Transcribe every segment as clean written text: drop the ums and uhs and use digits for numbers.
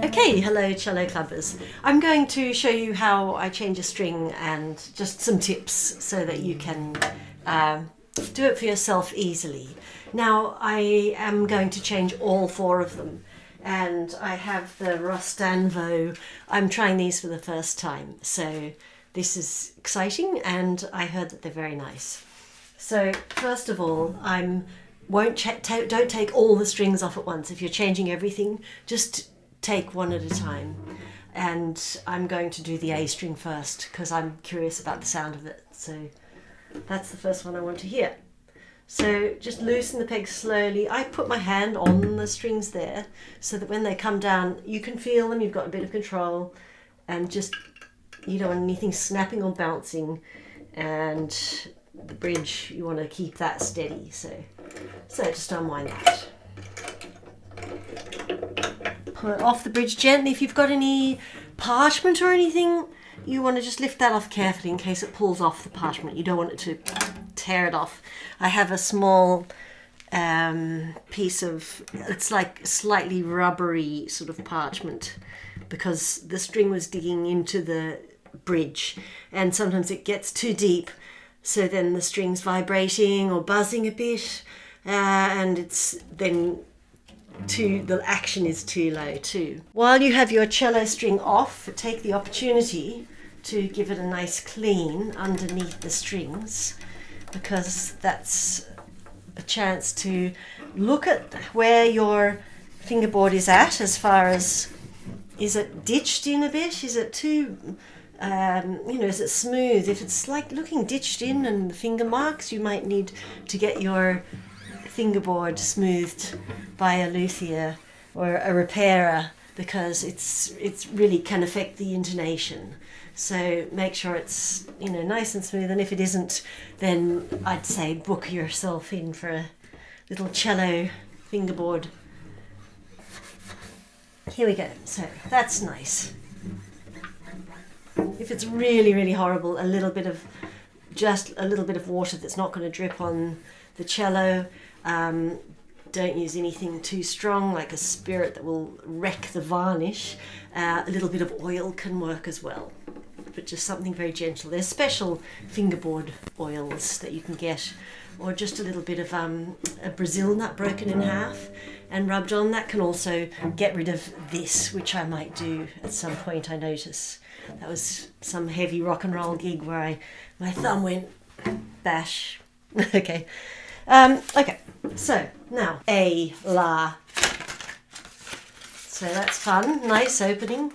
Okay, hello cello clubbers. I'm going to show you how I change a string and just some tips so that you can do it for yourself easily. Now I am going to change all four of them, and I have the Rostanvo. I'm trying these for the first time, so this is exciting, and I heard that they're very nice. So first of all, don't take all the strings off at once. If you're changing everything, just take one at a time. And I'm going to do the A string first because I'm curious about the sound of it. So that's the first one I want to hear. So just loosen the pegs slowly. I put my hand on the strings there so that when they come down, you can feel them, you've got a bit of control, and just, you don't want anything snapping or bouncing. And the bridge, you want to keep that steady. So just unwind that. Pull it off the bridge gently. If you've got any parchment or anything, you want to just lift that off carefully in case it pulls off the parchment. You don't want it to tear it off. I have a small piece of, it's like slightly rubbery sort of parchment because the string was digging into the bridge and sometimes it gets too deep, so then the string's vibrating or buzzing a bit, and it's then the action is too low too. While you have your cello string off, take the opportunity to give it a nice clean underneath the strings, because that's a chance to look at where your fingerboard is at as far as, is it ditched in a bit? Is it too, is it smooth? If it's like looking ditched in and the finger marks, you might need to get your fingerboard smoothed by a luthier or a repairer, because it's really can affect the intonation. So make sure it's nice and smooth, and if it isn't, then I'd say book yourself in for a little cello fingerboard. Here we go. So that's nice. If it's really, really horrible, a little bit of water that's not going to drip on the cello. Don't use anything too strong, like a spirit that will wreck the varnish. A little bit of oil can work as well, but just something very gentle. There's special fingerboard oils that you can get, or just a little bit of a Brazil nut broken in half and rubbed on. That can also get rid of this, which I might do at some point. I notice that was some heavy rock and roll gig where my thumb went bash. Okay. Okay, so now A, La. So that's fun, nice opening.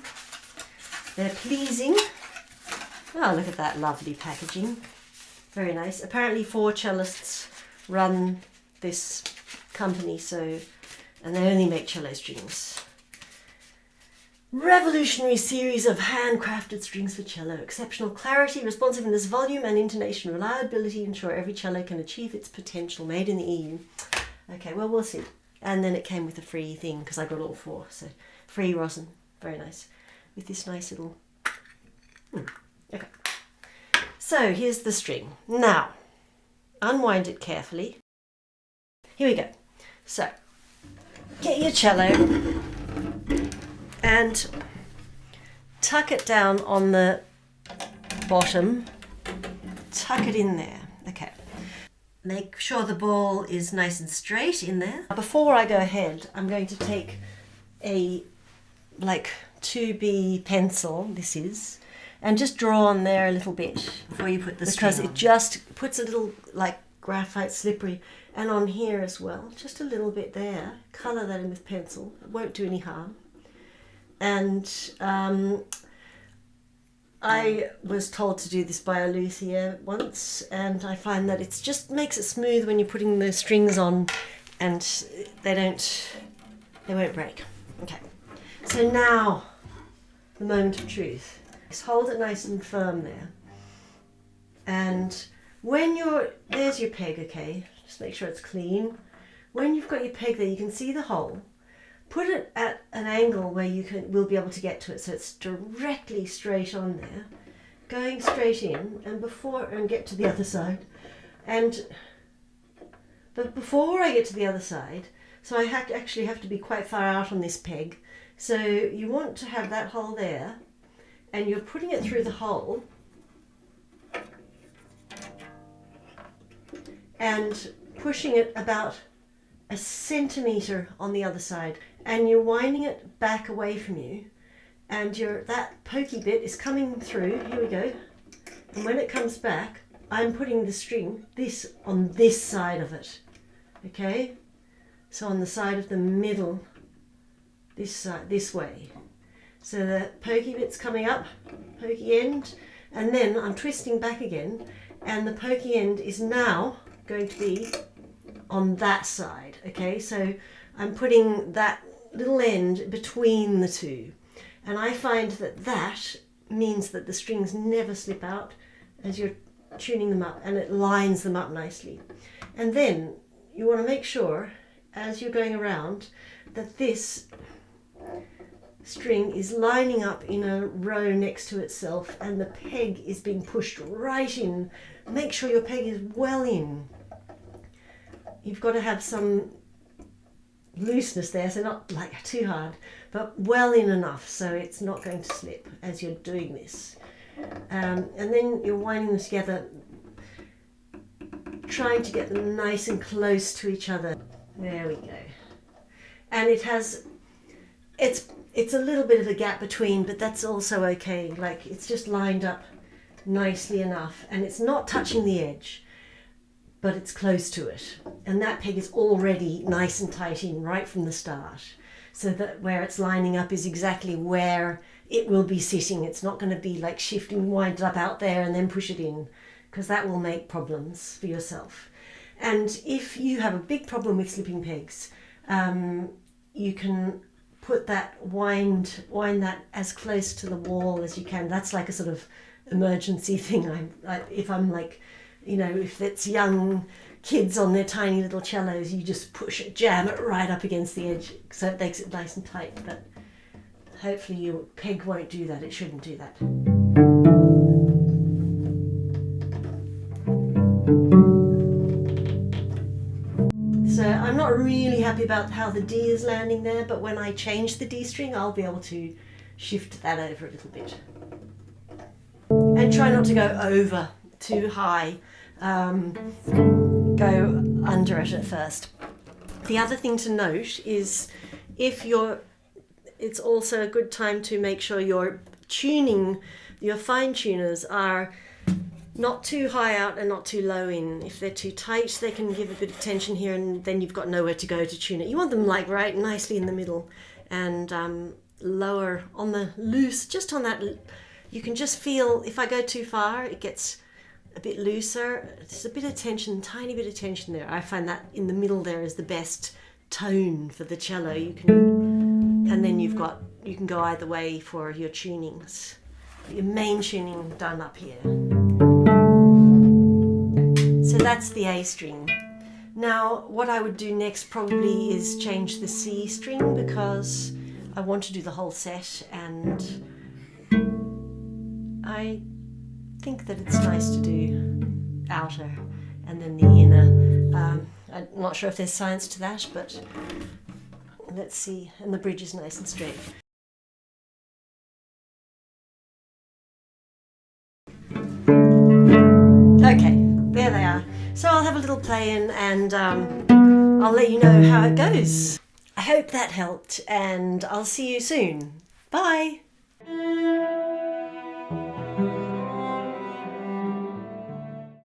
They're pleasing. Oh, look at that lovely packaging. Very nice. Apparently 4 cellists run this company, and they only make cello strings. Revolutionary series of handcrafted strings for cello. Exceptional clarity, responsiveness, volume and intonation, reliability ensure every cello can achieve its potential. Made in the EU. Okay, well, we'll see. And then it came with a free thing because I got all 4. So free rosin. Very nice. With this nice little... Okay. So here's the string. Now, unwind it carefully. Here we go. So, get your cello and tuck it down on the bottom. Tuck it in there. Okay. Make sure the ball is nice and straight in there. Before I go ahead, I'm going to take a 2B pencil, this is, and just draw on there a little bit before you put the string on. Because it just puts a little graphite slippery, and on here as well, just a little bit there. Colour that in with pencil. It won't do any harm. And I was told to do this by a luthier once, and I find that it just makes it smooth when you're putting the strings on, and they won't break. Okay, so now the moment of truth. Just hold it nice and firm there, and when there's your peg, okay, just make sure it's clean. When you've got your peg there, you can see the hole. Put it at an angle where will be able to get to it, so it's directly straight on there, going straight in, and get to the other side. But But before I get to the other side, so I actually have to be quite far out on this peg. So you want to have that hole there, and you're putting it through the hole and pushing it about a centimetre on the other side, and you're winding it back away from you, and that pokey bit is coming through. Here we go. And when it comes back, I'm putting the string on this side of it. Okay? So on the side of the middle, this side, this way. So the pokey bit's coming up, pokey end, and then I'm twisting back again, and the pokey end is now going to be on that side. Okay, so I'm putting that little end between the two, and I find that means that the strings never slip out as you're tuning them up, and it lines them up nicely. And then you want to make sure as you're going around that this string is lining up in a row next to itself, and the peg is being pushed right in. Make sure your peg is well in. You've got to have some looseness there, so not like too hard, but well in enough so it's not going to slip as you're doing this. And then you're winding them together, trying to get them nice and close to each other. There we go. And it's a little bit of a gap between, but that's also okay. Like, it's just lined up nicely enough, and it's not touching the edge, but it's close to it. And that peg is already nice and tight in right from the start, so that where it's lining up is exactly where it will be sitting. It's not going to be like shifting, wind it up out there and then push it in, because that will make problems for yourself. And if you have a big problem with slipping pegs, you can put that, wind that as close to the wall as you can. That's like a sort of emergency thing. If I'm like, you know, if it's young kids on their tiny little cellos, you just push it, jam it right up against the edge so it makes it nice and tight. But hopefully your peg won't do that. It shouldn't do that. So I'm not really happy about how the D is landing there, but when I change the D string, I'll be able to shift that over a little bit. And try not to go over too high. Go under it at first. The other thing to note is it's also a good time to make sure your fine tuners are not too high out and not too low in. If they're too tight, they can give a bit of tension here, and then you've got nowhere to go to tune it. You want them like right nicely in the middle, and lower on the loose, just on that. You can just feel, if I go too far, it gets a bit looser. There's a bit of tension, tiny bit of tension there. I find that in the middle there is the best tone for the cello. And then you can go either way for your tunings. Your main tuning done up here. So that's the A string. Now what I would do next probably is change the C string, because I want to do the whole set, and I think that it's nice to do outer and then the inner. I'm not sure if there's science to that, but let's see. And the bridge is nice and straight. Okay, there they are. So I'll have a little play in, and I'll let you know how it goes. I hope that helped, and I'll see you soon. Bye!